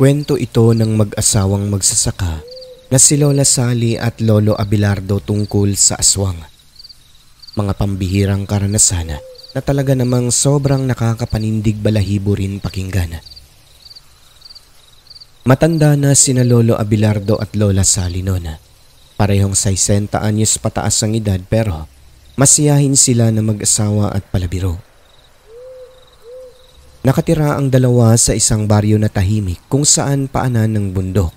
Kwento ito ng mag-asawang magsasaka na si Lola Sally at Lolo Abelardo tungkol sa aswang. Mga pambihirang karanasan na talaga namang sobrang nakakapanindig balahibo rin pakinggan. Matanda na sina Lolo Abelardo at Lola Sally noon. Parehong 60 anyos pataas ang edad pero masiyahin sila na mag-asawa at palabiro. Nakatira ang dalawa sa isang baryo na tahimik kung saan paanan ng bundok.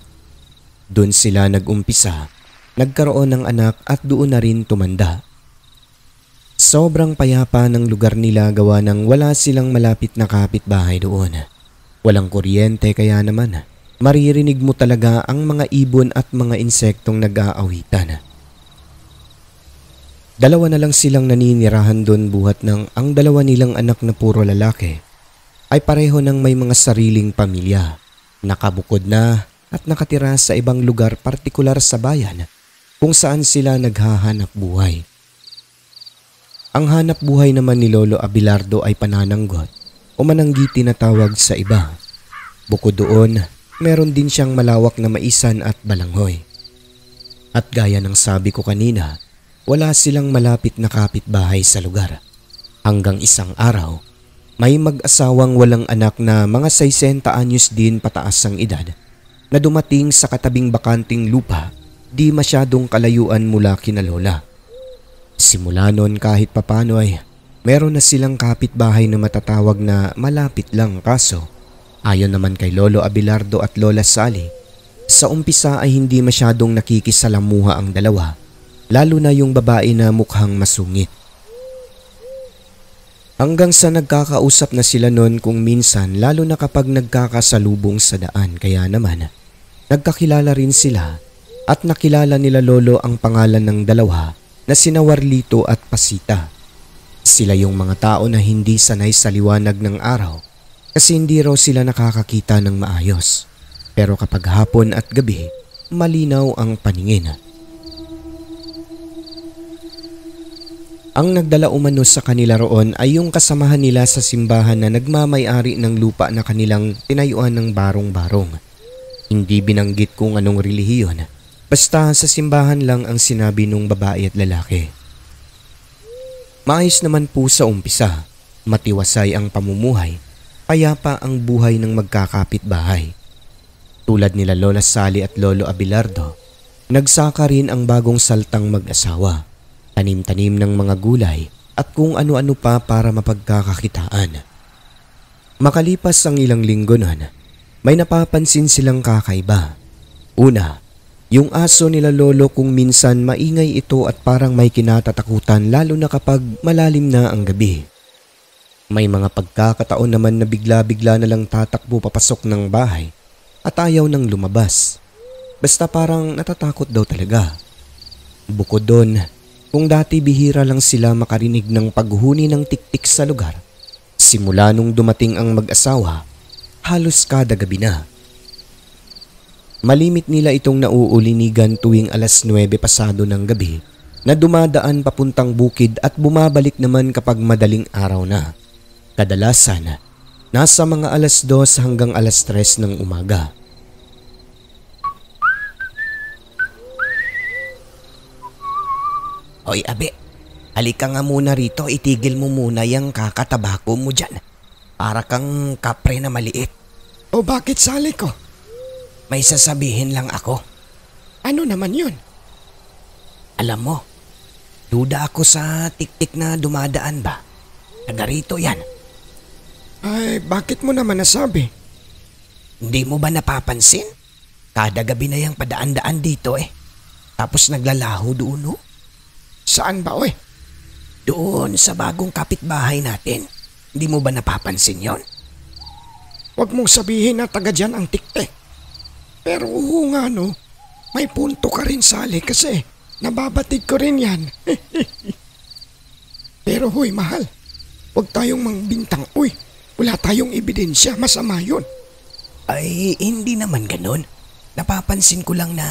Doon sila nag-umpisa, nagkaroon ng anak at doon na rin tumanda. Sobrang payapa ng lugar nila gawa ng wala silang malapit na kapitbahay doon. Walang kuryente kaya naman maririnig mo talaga ang mga ibon at mga insektong nag-aawitan. Dalawa na lang silang naninirahan doon buhat ng ang dalawa nilang anak na puro lalaki ay pareho ng may mga sariling pamilya, nakabukod na at nakatira sa ibang lugar partikular sa bayan kung saan sila naghahanap buhay. Ang hanap buhay naman ni Lolo Abelardo ay panananggot o mananggiti na tawag sa iba. Bukod doon, meron din siyang malawak na maisan at balanghoy. At gaya ng sabi ko kanina, wala silang malapit na kapitbahay sa lugar. Hanggang isang araw, may mag-asawang walang anak na mga 60 anyos din pataas ang edad na dumating sa katabing bakanting lupa di masyadong kalayuan mula kina Lola. Simula noon kahit papano ay meron na silang kapitbahay na matatawag na malapit lang kaso ayon naman kay Lolo Abelardo at Lola Sally, sa umpisa ay hindi masyadong nakikisalamuha ang dalawa, lalo na yung babae na mukhang masungit. Hanggang sa nagkakausap na sila noon kung minsan lalo na kapag nagkakasalubong sa daan kaya naman nagkakilala rin sila at nakilala nila Lolo ang pangalan ng dalawa na sina Warlito at Pasita. Sila yung mga tao na hindi sanay sa liwanag ng araw kasi hindi raw sila nakakakita ng maayos. Pero kapag hapon at gabi, malinaw ang paningin. Ang nagdala umano sa kanila roon ay yung kasamahan nila sa simbahan na nagmamay-ari ng lupa na kanilang tinayuan ng barong-barong. Hindi binanggit kung anong relihiyon, basta sa simbahan lang ang sinabi nung babae at lalaki. Maayos naman po sa umpisa, matiwasay ang pamumuhay, payapa ang buhay ng magkakapit-bahay. Tulad nila Lola Sally at Lolo Abelardo, nagsaka rin ang bagong saltang mag-asawa. Tanim-tanim ng mga gulay at kung ano-ano pa para mapagkakakitaan. Makalipas ang ilang linggo nun, may napapansin silang kakaiba. Una, yung aso nila Lolo kung minsan maingay ito at parang may kinatatakutan lalo na kapag malalim na ang gabi. May mga pagkakataon naman na bigla-bigla na lang tatakbo papasok ng bahay at ayaw nang lumabas. Basta parang natatakot daw talaga. Bukod doon, kung dati bihira lang sila makarinig ng paghuni ng tiktik sa lugar, simula nung dumating ang mag-asawa, halos kada gabi na. Malimit nila itong nauulinigan tuwing alas 9 pasado ng gabi na dumadaan papuntang bukid at bumabalik naman kapag madaling araw na. Kadalasan, nasa mga alas 2 hanggang alas 3 ng umaga. Hoy Abe, halika nga muna rito, itigil mo muna yung kakatabako mo dyan. Para kang kapre na maliit. O bakit Sally ko? May sasabihin lang ako. Ano naman yun? Alam mo, duda ako sa tiktik na dumadaan ba? Taga rito yan. Ay, bakit mo naman nasabi? Hindi mo ba napapansin? Kada gabi na yung padaan-daan dito eh. Tapos naglalaho doon no? Saan ba oy? Doon sa bagong kapitbahay natin. Hindi mo ba napapansin yon? Huwag mong sabihin na taga dyan ang tiktik. Pero oo nga no, may punto ka rin Sally kasi nababatid ko rin yan. Pero huy mahal, huwag tayong mangbintang. Uy, wala tayong ebidensya, masama yun. Ay, hindi naman ganun. Napapansin ko lang na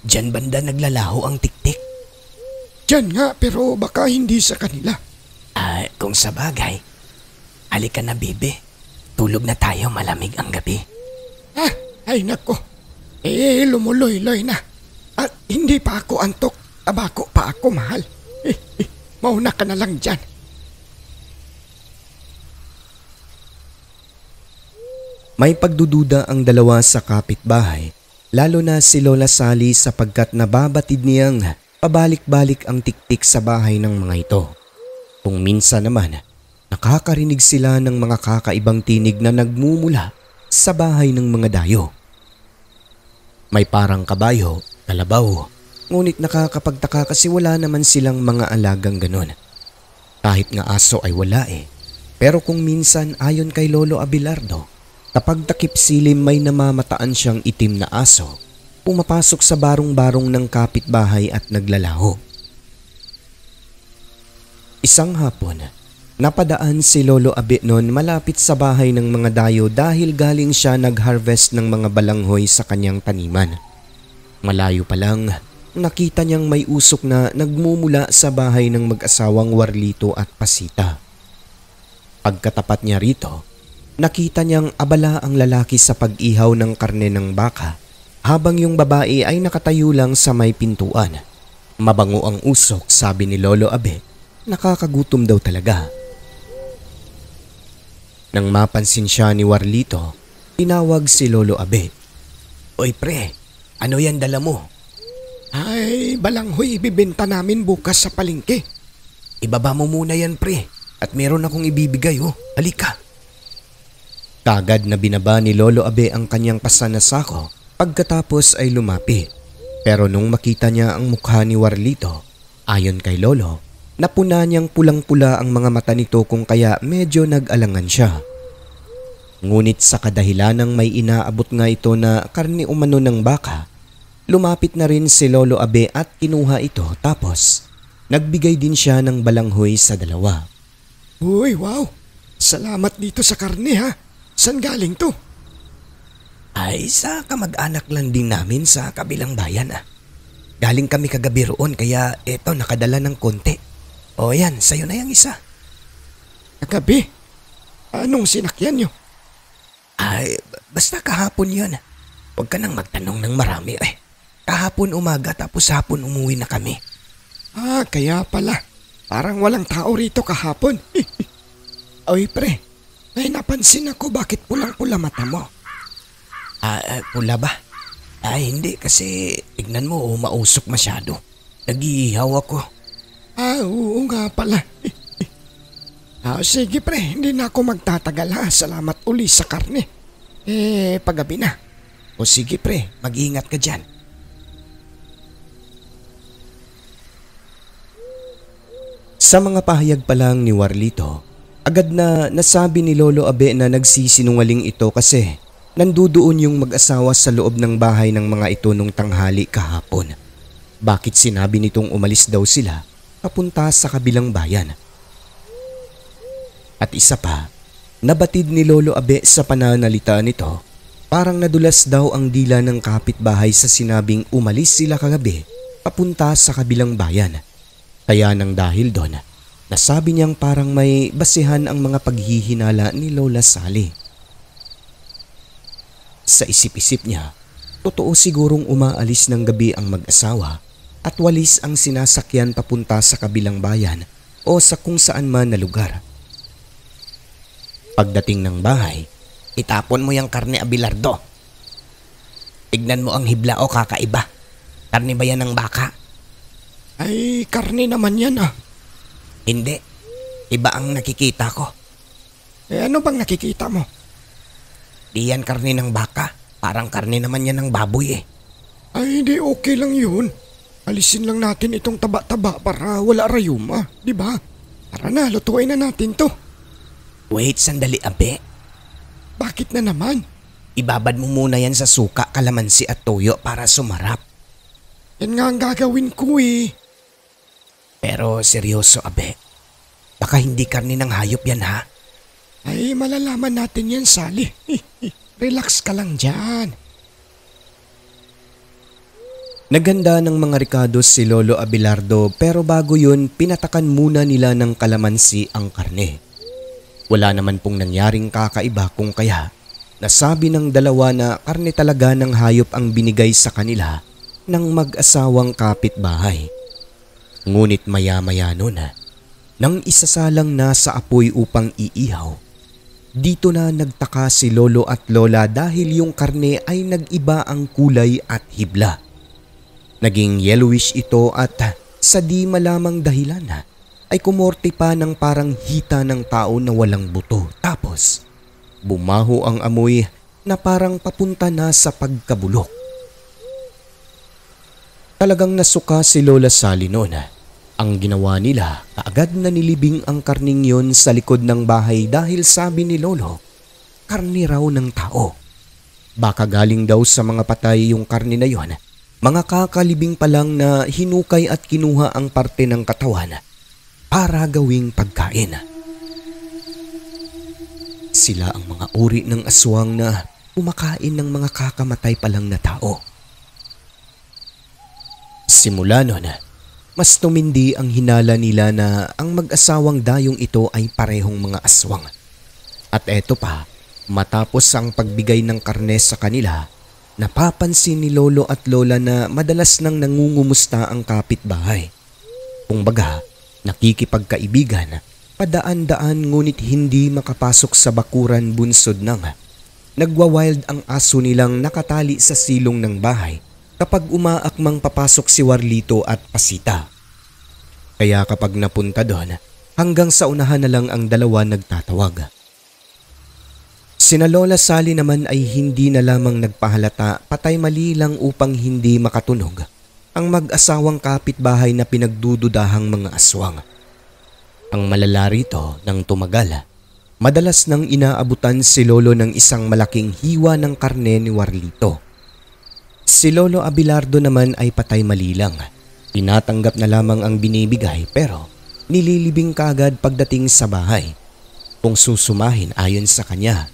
dyan banda naglalaho ang tiktik. Diyan nga pero baka hindi sa kanila. Kung sa bagay, halika na bibi. Tulog na tayo, malamig ang gabi. Ay nako, lumuloy-loy na. At hindi pa ako antok, tabako pa ako mahal. Mauna ka na lang dyan. May pagdududa ang dalawa sa kapitbahay, lalo na si Lola Sally sapagkat nababatid niyang pabalik-balik ang tiktik sa bahay ng mga ito. Kung minsan naman, nakakarinig sila ng mga kakaibang tinig na nagmumula sa bahay ng mga dayo. May parang kabayo, kalabaw, ngunit nakakapagtaka kasi wala naman silang mga alagang ganon. Kahit nga aso ay wala pero kung minsan ayon kay Lolo Abelardo, kapag takip silim may namamataan siyang itim na aso, pumapasok sa barong-barong ng kapitbahay at naglalaho. Isang hapon, napadaan si Lolo Abe noon malapit sa bahay ng mga dayo dahil galing siya nag-harvest ng mga balanghoy sa kanyang taniman. Malayo pa lang, nakita niyang may usok na nagmumula sa bahay ng mag-asawang Warlito at Pasita. Pagkatapat niya rito, nakita niyang abala ang lalaki sa pag-ihaw ng karne ng baka habang yung babae ay nakatayo lang sa may pintuan. Mabango ang usok, sabi ni Lolo Abe. Nakakagutom daw talaga. Nang mapansin siya ni Warlito, tinawag si Lolo Abe. Oy pre, ano yan dala mo? Ay, balanghoy ibibenta namin bukas sa palengke. Ibaba mo muna yan pre, at meron akong ibibigay Halika. Kagad na binaba ni Lolo Abe ang kanyang pasan na sako pagkatapos ay lumapit. Pero nung makita niya ang mukha ni Warlito, ayon kay Lolo, napuna niyang pulang-pula ang mga mata nito kung kaya medyo nag-alangan siya. Ngunit sa kadahilanang may inaabot nga ito na karne umano ng baka, lumapit na rin si Lolo Abe at kinuha ito tapos nagbigay din siya ng balanghoy sa dalawa. Uy, wow! Salamat dito sa karne ha! San galing to? Ay, sa kamag-anak lang din namin sa kabilang bayan Galing kami kagabi roon kaya eto nakadala ng konti. O yan, sa'yo na yung isa. Kagabi? Anong sinakyan nyo? Ay, basta kahapon yun. Huwag ka nang magtanong ng marami Kahapon umaga tapos hapon umuwi na kami. Kaya pala. Parang walang tao rito kahapon. Oy pre, may napansin ako bakit pulang-pula mata mo. Pula ba? Hindi kasi tignan mo mausok masyado. Nag-iihaw ako. Oo nga pala. Sige pre, hindi na ako magtatagal Salamat uli sa karne. Paggabi na. O sige pre, mag-iingat ka dyan. Sa mga pahayag pa lang ni Warlito, agad na nasabi ni Lolo Abe na nagsisinungaling ito kasi nandudoon yung mag-asawa sa loob ng bahay ng mga ito nung tanghali kahapon. Bakit sinabi nitong umalis daw sila papunta sa kabilang bayan? At isa pa, nabatid ni Lolo Abe sa pananalita nito, parang nadulas daw ang dila ng kapitbahay sa sinabing umalis sila kagabi papunta sa kabilang bayan. Kaya nang dahil doon, nasabi niyang parang may basihan ang mga paghihinala ni Lola Sally. Sa isip-isip niya, totoo sigurong umaalis ng gabi ang mag-asawa at walis ang sinasakyan papunta sa kabilang bayan o sa kung saan man na lugar. Pagdating ng bahay, itapon mo yung karne Abelardo. Tignan mo ang hibla kakaiba. Karne ba yan ng baka? Ay, karne naman yan Hindi. Iba ang nakikita ko. Ano bang nakikita mo? Di yan karne ng baka. Parang karne naman yan ng baboy Ay, di okay lang yun. Alisin lang natin itong taba-taba para wala rayuma, di ba? Tara na, lutuin na natin to. Wait, sandali Abe. Bakit na naman? Ibabad mo muna yan sa suka, kalamansi at toyo para sumarap. Yan nga ang gagawin ko Pero seryoso Abe, baka hindi karne ng hayop yan ha? Ay, malalaman natin yan, Sally. Relax ka lang dyan. Naganda ng mga rekados si Lolo Abelardo pero bago yun pinatakan muna nila ng kalamansi ang karne. Wala naman pong nangyaring kakaiba kung kaya nasabi ng dalawa na karne talaga ng hayop ang binigay sa kanila ng mag-asawang kapitbahay. Ngunit maya-maya noon, nang isasalang na sa apoy upang iihaw, dito na nagtaka si lolo at lola dahil yung karne ay nag-iba ang kulay at hibla. Naging yellowish ito at sa di malamang dahilan ay kumorte pa ng parang hita ng tao na walang buto. Tapos bumaho ang amoy na parang papunta na sa pagkabulok. Talagang nasuka si Lola Sally noon. Ang ginawa nila, kaagad na nilibing ang karning yon sa likod ng bahay dahil sabi ni Lolo, karni raw ng tao. Baka galing daw sa mga patay yung karni na yon. Mga kakalibing pa lang na hinukay at kinuha ang parte ng katawan para gawing pagkain. Sila ang mga uri ng aswang na kumakain ng mga kakamatay pa lang na tao. Simula noon, mas tumindi ang hinala nila na ang mag-asawang dayong ito ay parehong mga aswang. At eto pa, matapos ang pagbigay ng karne sa kanila, napapansin ni Lolo at Lola na madalas nang nangungumusta ang kapitbahay. Kumbaga, nakikipagkaibigan, padaan-daan ngunit hindi makapasok sa bakuran bunsod nang nagwa-wild ang aso nilang nakatali sa silong ng bahay kapag umaakmang papasok si Warlito at Pasita. Kaya kapag napunta doon, hanggang sa unahan na lang ang dalawa nagtatawag. Sina Lola Sally naman ay hindi na lamang nagpahalata, patay mali lang upang hindi makatunog ang mag-asawang kapitbahay na pinagdududahang mga aswang. Ang malala rito nang tumagal, madalas nang inaabutan si Lolo ng isang malaking hiwa ng karne ni Warlito. Si Lolo Abelardo naman ay patay mali lang. Tinatanggap na lamang ang binibigay pero nililibing kaagad pagdating sa bahay. Kung susumahin ayon sa kanya,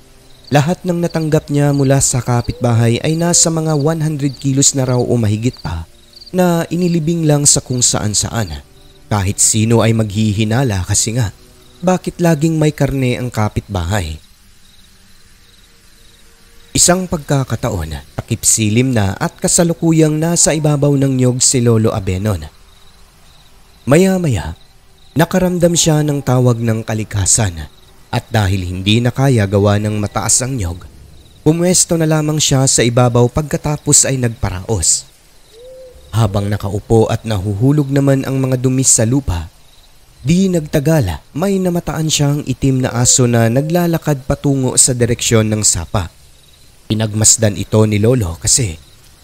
lahat ng natanggap niya mula sa kapitbahay ay nasa mga 100 kilos na raw o mahigit pa na inilibing lang sa kung saan-saan. Kahit sino ay maghihinala kasi nga, bakit laging may karne ang kapitbahay? Isang pagkakataon, takip silim na at kasalukuyang nasa ibabaw ng niyog si Lolo Abenon. Maya-maya, nakaramdam siya ng tawag ng kalikasan. At dahil hindi na kaya gawa ng mataas ang niyog, pumwesto na lamang siya sa ibabaw pagkatapos ay nagparaos. Habang nakaupo at nahuhulog naman ang mga dumi sa lupa, di nagtagala may namataan siyang itim na aso na naglalakad patungo sa direksyon ng sapa. Pinagmasdan ito ni Lolo kasi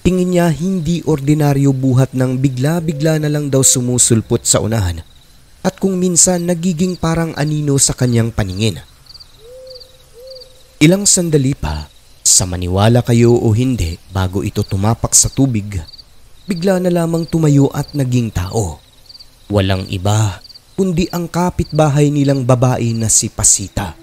tingin niya hindi ordinaryo buhat ng bigla-bigla na lang daw sumusulpot sa unahan. At kung minsan nagiging parang anino sa kanyang paningin. Ilang sandali pa, sa maniwala kayo o hindi bago ito tumapak sa tubig, bigla na lamang tumayo at naging tao. Walang iba kundi ang kapitbahay nilang babae na si Pasita.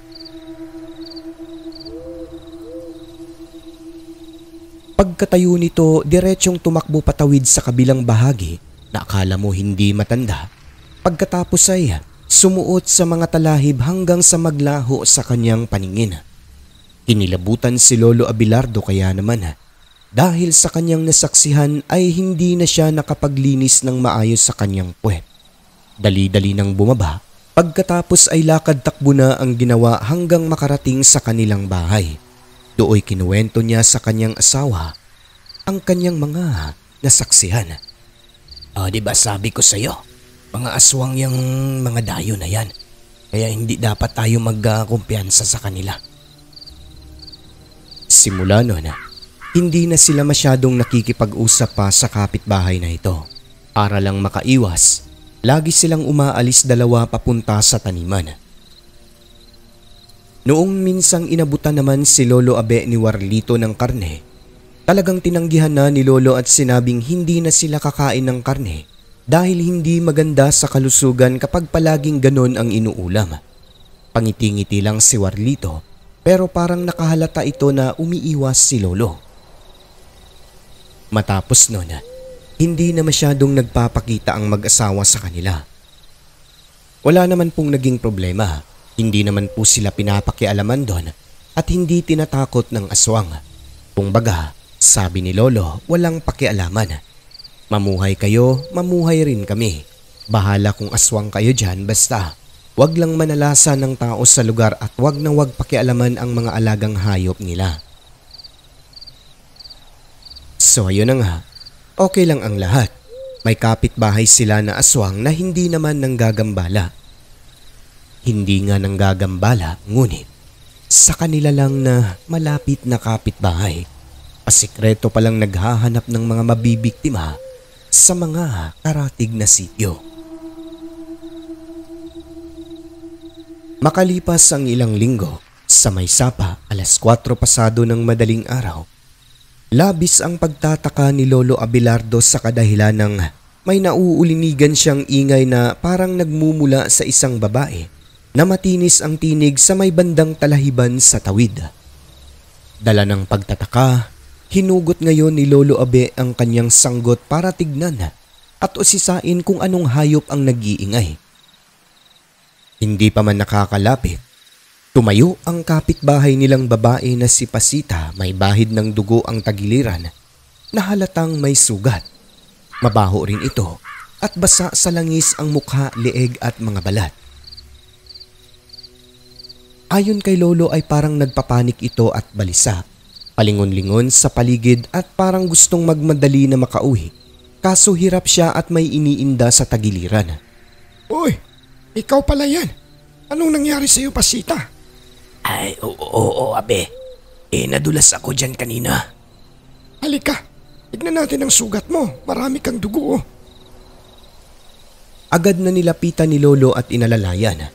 Pagkatayo nito, diretsyong tumakbo patawid sa kabilang bahagi na akala mo hindi matanda. Pagkatapos ay sumuot sa mga talahib hanggang sa maglaho sa kanyang paningin. Kinilabutan si Lolo Abelardo kaya naman dahil sa kanyang nasaksihan ay hindi na siya nakapaglinis ng maayos sa kanyang puwet. Dali-dali nang bumaba, pagkatapos ay lakad-takbo na ang ginawa hanggang makarating sa kanilang bahay. Dooy kinuwento niya sa kanyang asawa ang kanyang mga nasaksihan. Di ba sabi ko sa'yo? Mga aswang yung mga dayo na yan. Kaya hindi dapat tayo magkumpiyansa sa kanila. Simula noon, hindi na sila masyadong nakikipag-usap pa sa kapitbahay na ito. Para lang makaiwas, lagi silang umaalis dalawa papunta sa taniman. Noong minsang inabutan naman si Lolo Abe ni Warlito ng karne, talagang tinanggihan na ni Lolo at sinabing hindi na sila kakain ng karne. Dahil hindi maganda sa kalusugan kapag palaging ganon ang inuulam. Pangiti-ngiti lang si Warlito pero parang nakahalata ito na umiiwas si Lolo. Matapos noon, hindi na masyadong nagpapakita ang mag-asawa sa kanila. Wala naman pong naging problema, hindi naman po sila pinapakialaman doon at hindi tinatakot ng aswang. Kumbaga, sabi ni Lolo, walang pakialaman. Mamuhay kayo, mamuhay rin kami. Bahala kung aswang kayo dyan, basta wag lang manalasa ng tao sa lugar at wag na wag pakialaman ang mga alagang hayop nila. So ayun na nga, okay lang ang lahat. May kapitbahay sila na aswang na hindi naman nanggagambala. Hindi nga nanggagambala, ngunit sa kanila lang na malapit na kapitbahay. Pasikreto palang naghahanap ng mga mabibiktima sa mga karatig na sityo. Makalipas ang ilang linggo, sa may sapa, 4:00 pasado ng madaling araw, labis ang pagtataka ni Lolo Abelardo sa kadahilan ng may nauulinigan siyang ingay na parang nagmumula sa isang babae na matinis ang tinig sa may bandang talahiban sa tawid. Dala ng pagtataka, hinugot ngayon ni Lolo Abe ang kanyang sanggot para tignan at usisain kung anong hayop ang nag-iingay. Hindi pa man nakakalapit, tumayo ang kapitbahay nilang babae na si Pasita. May bahid ng dugo ang tagiliran na halatang may sugat. Mabaho rin ito at basa sa langis ang mukha, leeg at mga balat. Ayon kay Lolo ay parang nagpapanik ito at balisa. Palingon-lingon sa paligid at parang gustong magmadali na makauwi. Kaso hirap siya at may iniinda sa tagiliran. Uy, ikaw pala yan. Anong nangyari sa'yo, Pasita? Ay, oo, Abe. Nadulas ako dyan kanina. Halika, tignan natin ang sugat mo. Marami kang dugo. Agad na nilapitan ni Lolo at inalalayan.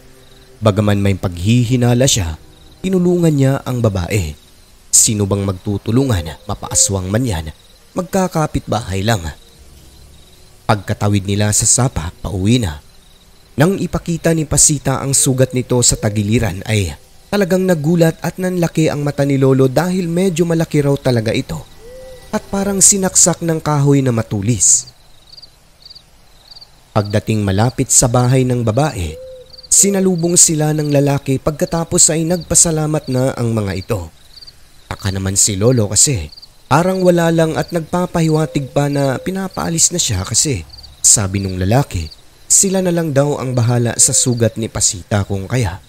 Bagaman may paghihinala siya, tinulungan niya ang babae. Sino bang magtutulungan, mapaaswang man yan, magkakapitbahay lang. Pagkatawid nila sa sapa, pauwi na. Nang ipakita ni Pasita ang sugat nito sa tagiliran ay talagang nagulat at nanlaki ang mata ni Lolo dahil medyo malaki raw talaga ito at parang sinaksak ng kahoy na matulis. Pagdating malapit sa bahay ng babae, sinalubong sila ng lalaki pagkatapos ay nagpasalamat na ang mga ito. Taka naman si Lolo kasi parang wala lang at nagpapahiwatig pa na pinapaalis na siya kasi sabi nung lalaki, sila na lang daw ang bahala sa sugat ni Pasita kung kaya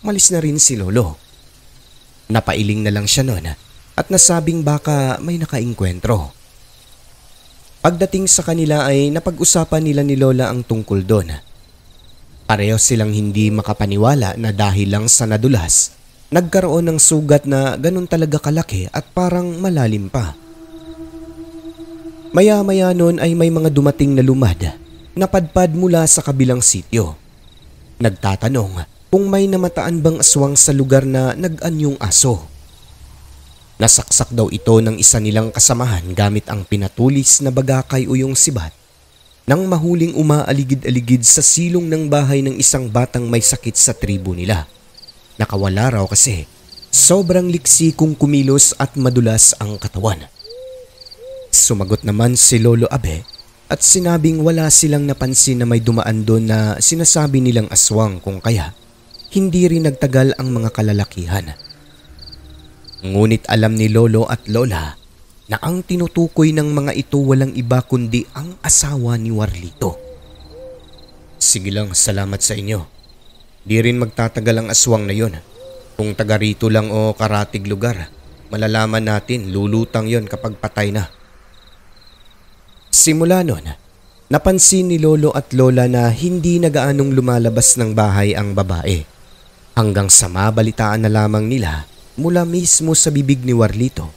malis na rin si Lolo. Napailing na lang siya noon at nasabing baka may nakainkwentro. Pagdating sa kanila ay napag-usapan nila ni Lola ang tungkol doon. Pareho silang hindi makapaniwala na dahil lang sa nadulas, nagkaroon ng sugat na ganun talaga kalaki at parang malalim pa. Maya-maya noon ay may mga dumating na lumad, napadpad mula sa kabilang sityo. Nagtatanong kung may namataan bang aswang sa lugar na nag-anyong aso. Nasaksak daw ito ng isa nilang kasamahan gamit ang pinatulis na bagakay o yung sibat nang mahuling umaaligid-aligid sa silong ng bahay ng isang batang may sakit sa tribo nila. Nakawala raw kasi sobrang liksi kung kumilos at madulas ang katawan. Sumagot naman si Lolo Abe at sinabing wala silang napansin na may dumaan doon na sinasabi nilang aswang kung kaya hindi rin nagtagal ang mga kalalakihan. Ngunit alam ni Lolo at Lola na ang tinutukoy ng mga ito walang iba kundi ang asawa ni Warlito. Sige lang, salamat sa inyo. Di rin magtatagal ang aswang na yon. Kung taga rito lang o karatig lugar, malalaman natin lulutang yon kapag patay na. Simula noon, napansin ni Lolo at Lola na hindi na gaanong lumalabas ng bahay ang babae. Hanggang sa mabalitaan na lamang nila mula mismo sa bibig ni Warlito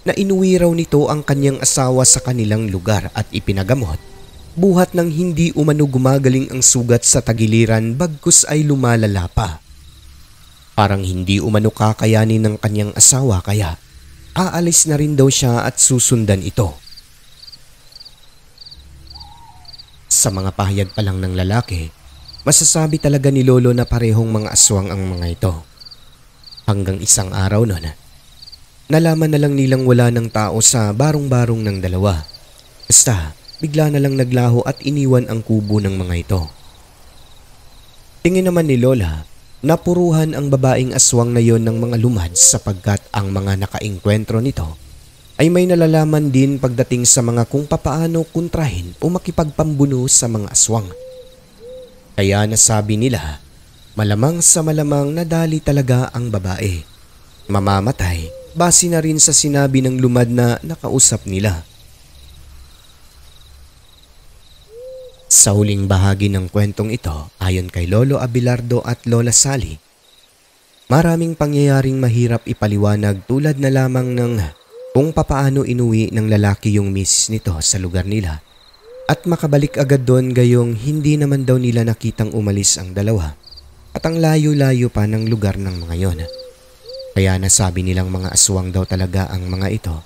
na inuwi raw nito ang kanyang asawa sa kanilang lugar at ipinagamot, buhat ng hindi umano gumagaling ang sugat sa tagiliran bagkus ay lumalala pa. Parang hindi umano kakayanin ng kanyang asawa kaya aalis na rin daw siya at susundan ito. Sa mga pahayag pa lang ng lalaki, masasabi talaga ni Lolo na parehong mga aswang ang mga ito. Hanggang isang araw noon, nalaman na lang nilang wala ng tao sa barong-barong ng dalawa. Basta, bigla na lang naglaho at iniwan ang kubo ng mga ito. Tingin naman ni Lola, Napuruhan ang babaeng aswang na yon ng mga lumad sapagkat ang mga nakaengkwentro nito ay may nalalaman din pagdating sa mga kung papaano kontrahin o makipagpambuno sa mga aswang. Kaya nasabi nila, malamang sa malamang nadali talaga ang babae. Mamamatay base na rin sa sinabi ng lumad na nakausap nila. Sa huling bahagi ng kwentong ito, ayon kay Lolo Abelardo at Lola Sally, maraming pangyayaring mahirap ipaliwanag tulad na lamang ng kung papaano inuwi ng lalaki yung misis nito sa lugar nila at makabalik agad doon gayong hindi naman daw nila nakitang umalis ang dalawa at ang layo-layo pa ng lugar ng mga yon. Kaya nasabi nilang mga aswang daw talaga ang mga ito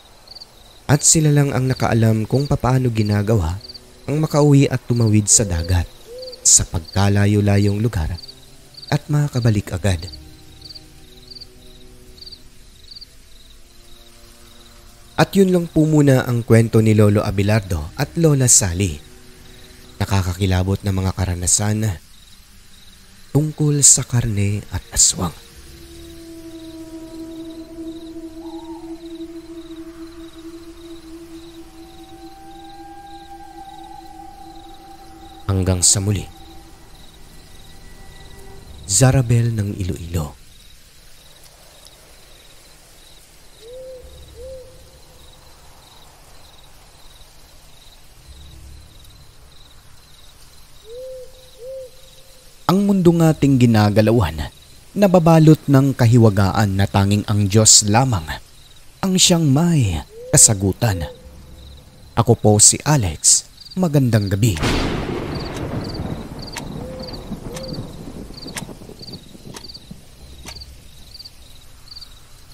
at sila lang ang nakaalam kung papaano ginagawa ang makauwi at tumawid sa dagat sa pagkalayo-layong lugar at makabalik agad. At yun lang po muna ang kwento ni Lolo Abelardo at Lola Sally. Nakakakilabot na mga karanasan tungkol sa karne at aswang. Hanggang sa muli. Zarabel ng Iloilo. Ang mundo ating ginagalawan, nababalot ng kahiwagaan na tanging ang Diyos lamang ang siyang may kasagutan. Ako po si Alex. Magandang gabi.